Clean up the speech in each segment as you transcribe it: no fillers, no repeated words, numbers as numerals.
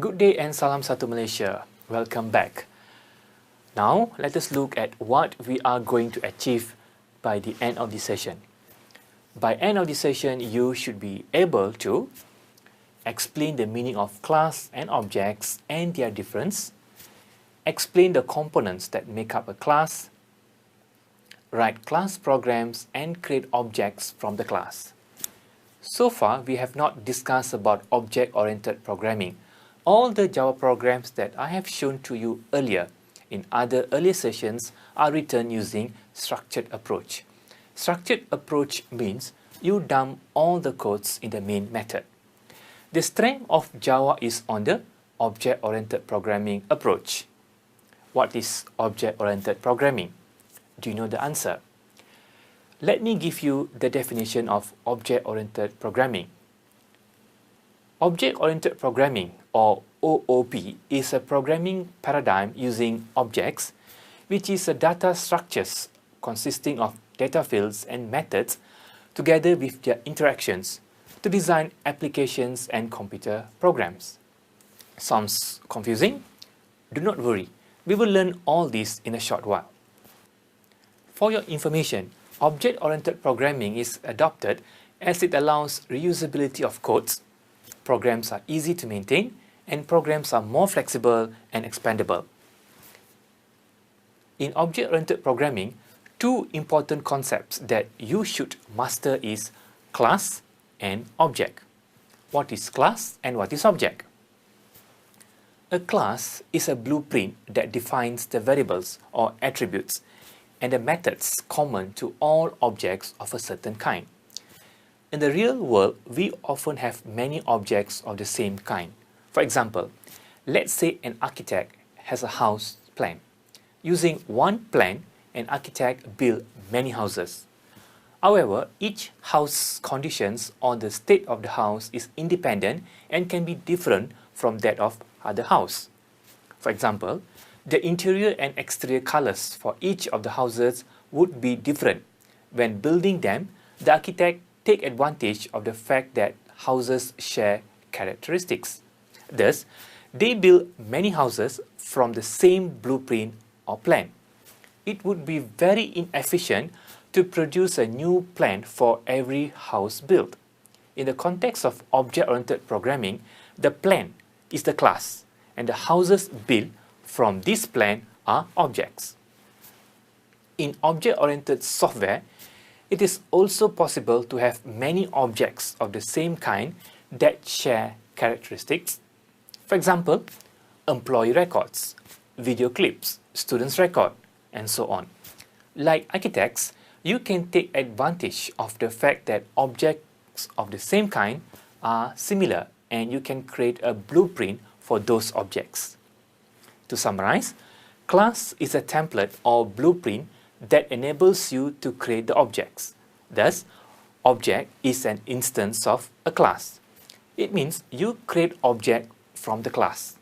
Good day and salam satu Malaysia. Welcome back. Now, let us look at what we are going to achieve by the end of this session. By end of this session, you should be able to explain the meaning of class and objects and their difference, explain the components that make up a class, write class programs and create objects from the class. So far, we have not discussed about object-oriented programming. All the Java programs that I have shown to you earlier in other earlier sessions are written using structured approach. Structured approach means you dump all the codes in the main method. The strength of Java is on the object-oriented programming approach. What is object-oriented programming? Do you know the answer? Let me give you the definition of object-oriented programming. Object-oriented programming, or OOP, is a programming paradigm using objects, which is a data structures consisting of data fields and methods together with their interactions to design applications and computer programs. Sounds confusing? Do not worry, we will learn all this in a short while. For your information, object-oriented programming is adopted as it allows reusability of codes, programs are easy to maintain, and programs are more flexible and expandable. In object-oriented programming, two important concepts that you should master is class and object. What is class and what is object? A class is a blueprint that defines the variables or attributes and the methods common to all objects of a certain kind. In the real world, we often have many objects of the same kind. For example, let's say an architect has a house plan. Using one plan, an architect builds many houses. However, each house conditions or the state of the house is independent and can be different from that of other house. For example, the interior and exterior colors for each of the houses would be different. When building them, the architect take advantage of the fact that houses share characteristics. Thus, they build many houses from the same blueprint or plan. It would be very inefficient to produce a new plan for every house built. In the context of object-oriented programming, the plan is the class, and the houses built from this plan are objects. In object-oriented software, it is also possible to have many objects of the same kind that share characteristics. For example, employee records, video clips, students' record, and so on. Like architects, you can take advantage of the fact that objects of the same kind are similar and you can create a blueprint for those objects. To summarize, class is a template or blueprint that enables you to create the objects. Thus, object is an instance of a class. It means you create object from the class.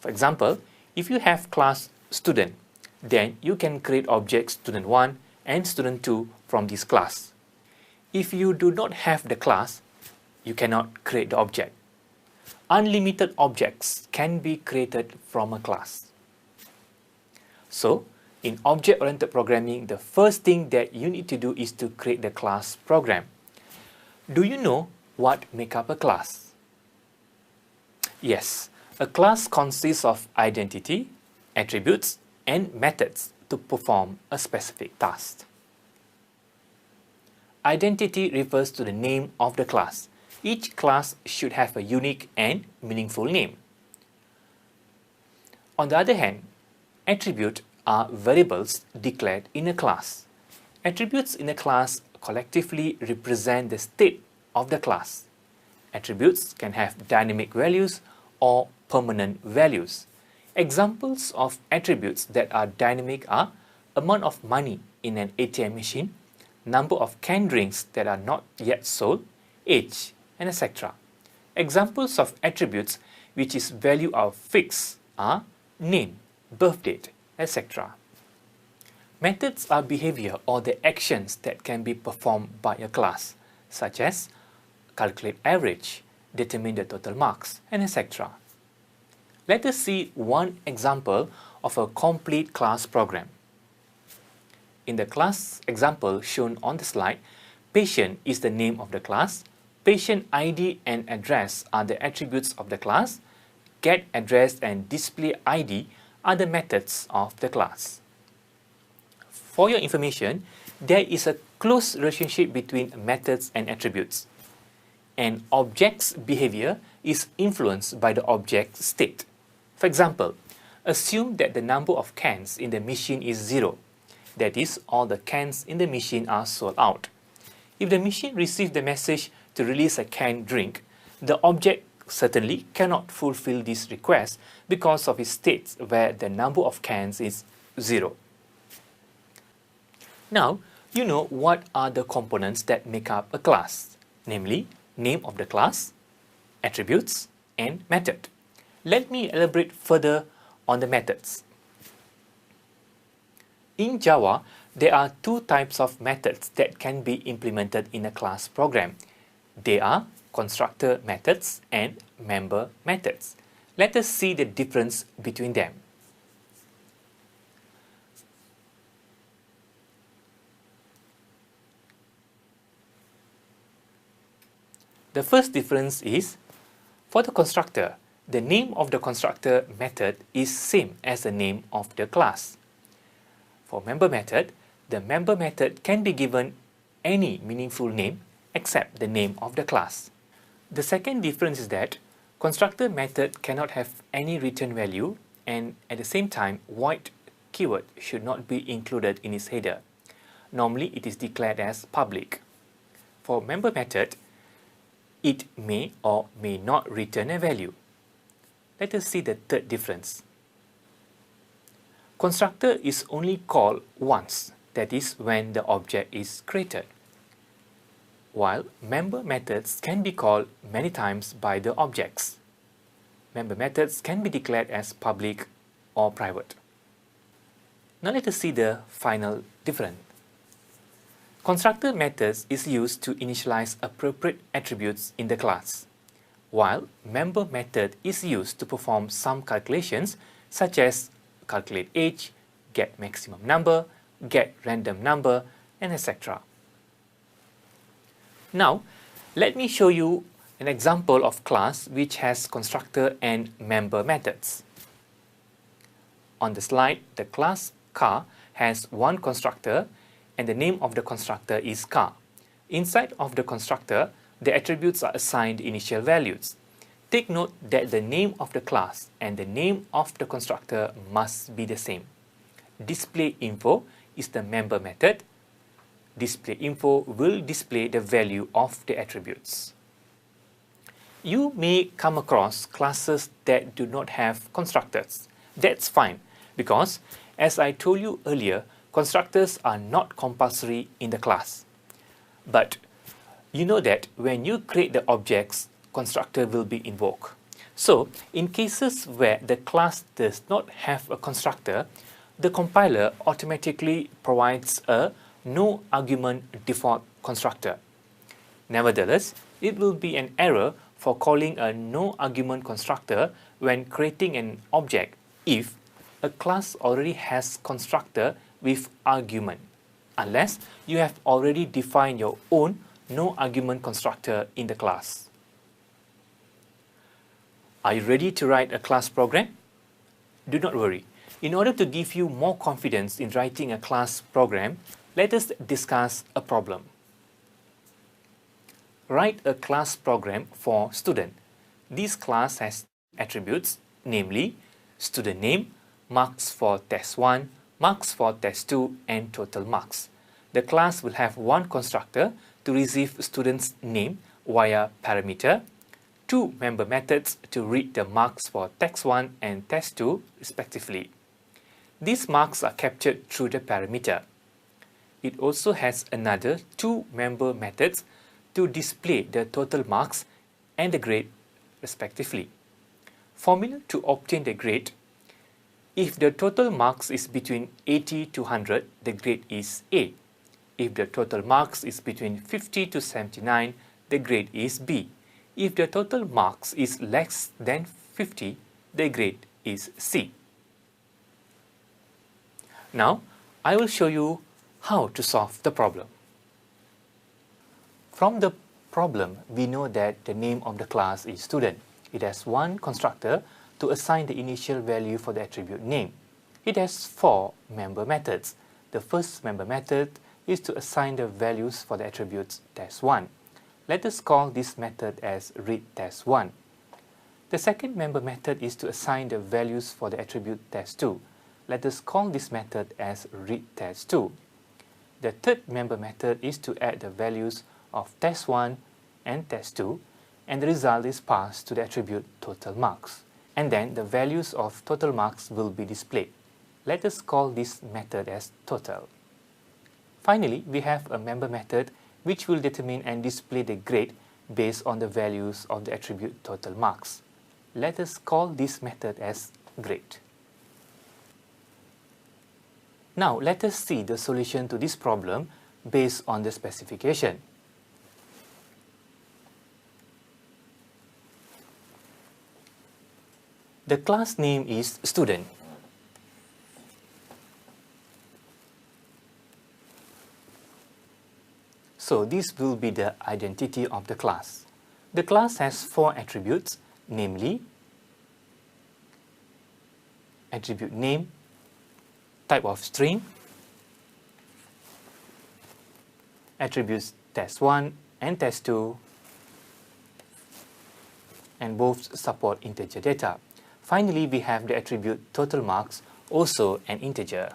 For example, if you have class student, then you can create objects student 1 and student 2 from this class. If you do not have the class, you cannot create the object. Unlimited objects can be created from a class. So, in object-oriented programming, the first thing that you need to do is to create the class program. Do you know what makes up a class? Yes, a class consists of identity, attributes, and methods to perform a specific task. Identity refers to the name of the class. Each class should have a unique and meaningful name. On the other hand, attributes are variables declared in a class. Attributes in a class collectively represent the state of the class. Attributes can have dynamic values or permanent values. Examples of attributes that are dynamic are amount of money in an ATM machine, number of canned drinks that are not yet sold, age, and etc. Examples of attributes which is value are fixed are name, birth date, etc. Methods are behavior or the actions that can be performed by a class, such as calculate average, determine the total marks, and etc. Let us see one example of a complete class program. In the class example shown on the slide, patient is the name of the class, patient ID and address are the attributes of the class, get address and display ID are the methods of the class. For your information, there is a close relationship between methods and attributes. An object's behavior is influenced by the object's state. For example, assume that the number of cans in the machine is 0. That is, all the cans in the machine are sold out. If the machine receives the message to release a canned drink, the object certainly cannot fulfill this request because of its state where the number of cans is 0. Now, you know what are the components that make up a class, namely name of the class, attributes, and method. Let me elaborate further on the methods. In Java, there are two types of methods that can be implemented in a class program. They are constructor methods and member methods. Let us see the difference between them. The first difference is, for the constructor, the name of the constructor method is same as the name of the class. For member method, the member method can be given any meaningful name except the name of the class. The second difference is that constructor method cannot have any return value, and at the same time, void keyword should not be included in its header. Normally, it is declared as public. For member method, it may or may not return a value. Let us see the third difference. Constructor is only called once, that is when the object is created, while member methods can be called many times by the objects. Member methods can be declared as public or private. Now let us see the final difference. Constructor methods is used to initialize appropriate attributes in the class, while member method is used to perform some calculations such as calculate age, get maximum number, get random number, and etc. Now, let me show you an example of class which has constructor and member methods. On the slide, the class car has one constructor and the name of the constructor is car. Inside of the constructor, the attributes are assigned initial values. Take note that the name of the class and the name of the constructor must be the same. Display info is the member method. Display info will display the value of the attributes. You may come across classes that do not have constructors. That's fine because, as I told you earlier, constructors are not compulsory in the class. But you know that when you create the objects, constructor will be invoked. So, in cases where the class does not have a constructor, the compiler automatically provides a no argument default constructor. Nevertheless, it will be an error for calling a no argument constructor when creating an object if a class already has constructor with argument, unless you have already defined your own no argument constructor in the class. Are you ready to write a class program? Do not worry. In order to give you more confidence in writing a class program, let us discuss a problem. Write a class program for student. This class has attributes, namely student name, marks for test 1, marks for test 2, and total marks. The class will have one constructor to receive student's name via parameter, two member methods to read the marks for test 1 and test 2 respectively. These marks are captured through the parameter. It also has another two member methods to display the total marks and the grade respectively. Formula to obtain the grade: if the total marks is between 80 to 100, the grade is A. If the total marks is between 50 to 79, the grade is B. If the total marks is less than 50, the grade is C. Now, I will show you how to solve the problem. From the problem, we know that the name of the class is student. It has one constructor to assign the initial value for the attribute name. It has 4 member methods. The first member method is to assign the values for the attributes test1. Let us call this method as readTest1. The second member method is to assign the values for the attribute test2. Let us call this method as readTest2. The third member method is to add the values of test1 and test2, and the result is passed to the attribute total marks. And then the values of total marks will be displayed. Let us call this method as total. Finally, we have a member method which will determine and display the grade based on the values of the attribute total marks. Let us call this method as grade. Now, let us see the solution to this problem based on the specification. The class name is student. So this will be the identity of the class. The class has 4 attributes, namely attribute name, type of string, attributes test1 and test2, and both support integer data. Finally, we have the attribute total marks, also an integer.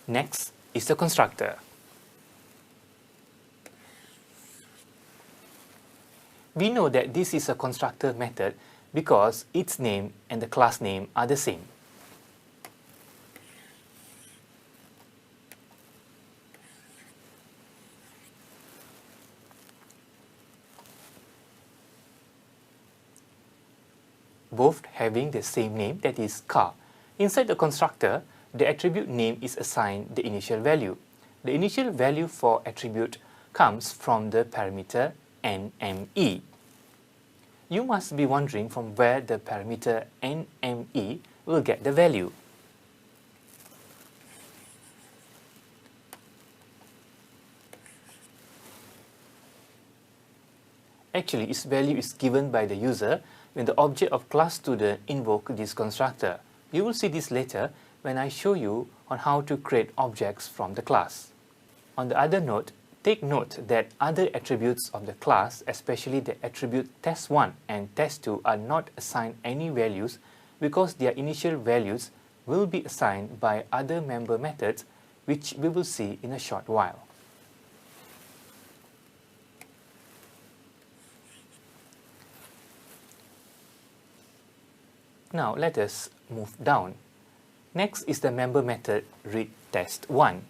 Next is the constructor. We know that this is a constructor method because its name and the class name are the same. Both having the same name, that is car. Inside the constructor, the attribute name is assigned the initial value. The initial value for attribute comes from the parameter nme. You must be wondering from where the parameter nme will get the value. Actually, its value is given by the user when the object of class student invoke this constructor. You will see this later when I show you on how to create objects from the class. On the other note, take note that other attributes of the class, especially the attribute test1 and test2, are not assigned any values because their initial values will be assigned by other member methods, which we will see in a short while. Now let us move down. Next is the member method readTest1.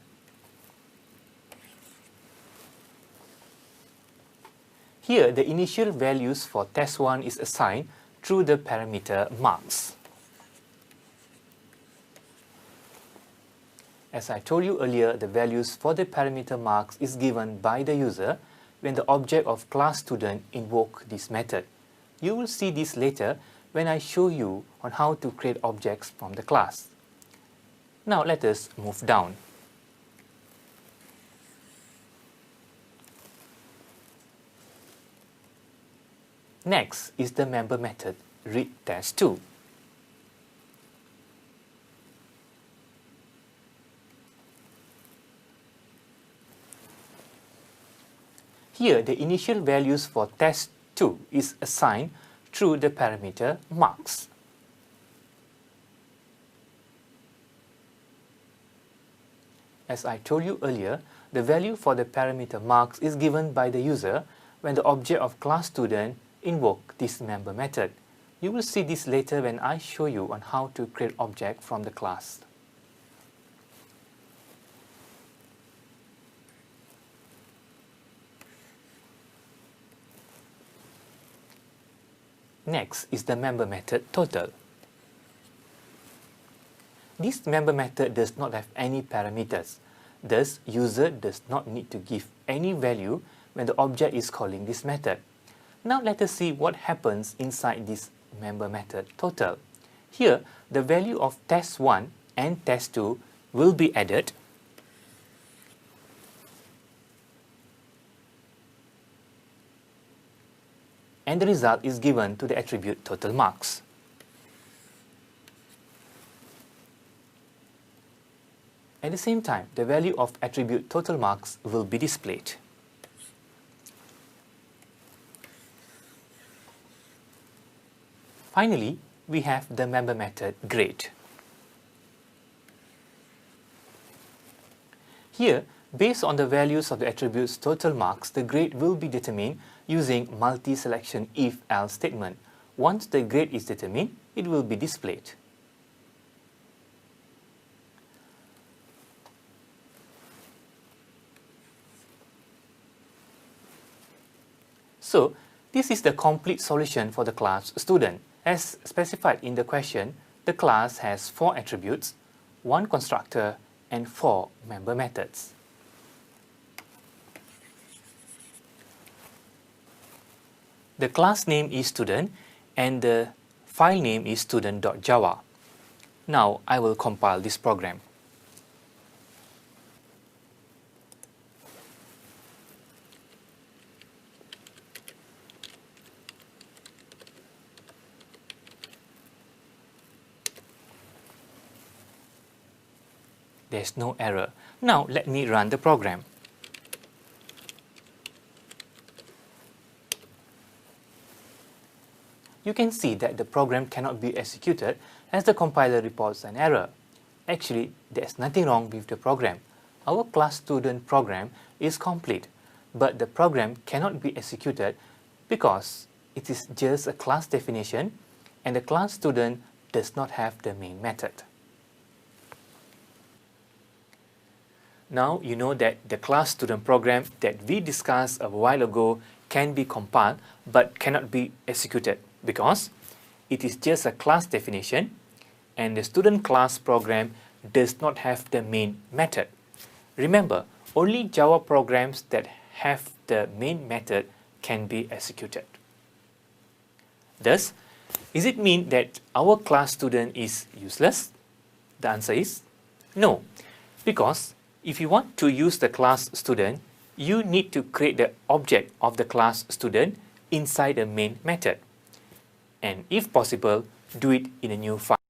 Here, the initial values for test1 is assigned through the parameter marks. As I told you earlier, the values for the parameter marks is given by the user when the object of class student invoke this method. You will see this later when I show you on how to create objects from the class. Now let us move down. Next is the member method readTest2. Here, the initial values for test2 is assigned through the parameter marks. As I told you earlier, the value for the parameter marks is given by the user when the object of class student invoke this member method. You will see this later when I show you on how to create object from the class. Next is the member method total. this member method does not have any parameters. Thus, user does not need to give any value when the object is calling this method. Now let us see what happens inside this member method total. Here, the value of test1 and test2 will be added, and the result is given to the attribute total marks. At the same time, the value of attribute total marks will be displayed. Finally, we have the member method grade. Here, based on the values of the attributes total marks, the grade will be determined using multi-selection if-else statement. Once the grade is determined, it will be displayed. So, this is the complete solution for the class student. As specified in the question, the class has 4 attributes, 1 constructor, and 4 member methods. The class name is student and the file name is student.java. Now I will compile this program. There's no error. Now let me run the program. You can see that the program cannot be executed as the compiler reports an error. Actually, there's nothing wrong with the program. Our class student program is complete, but the program cannot be executed because it is just a class definition and the class student does not have the main method. Now you know that the class student program that we discussed a while ago can be compiled but cannot be executed because it is just a class definition and the student class program does not have the main method. Remember, only Java programs that have the main method can be executed. Thus, does it mean that our class student is useless? The answer is no, because if you want to use the class student, you need to create the object of the class student inside the main method. And if possible, do it in a new file.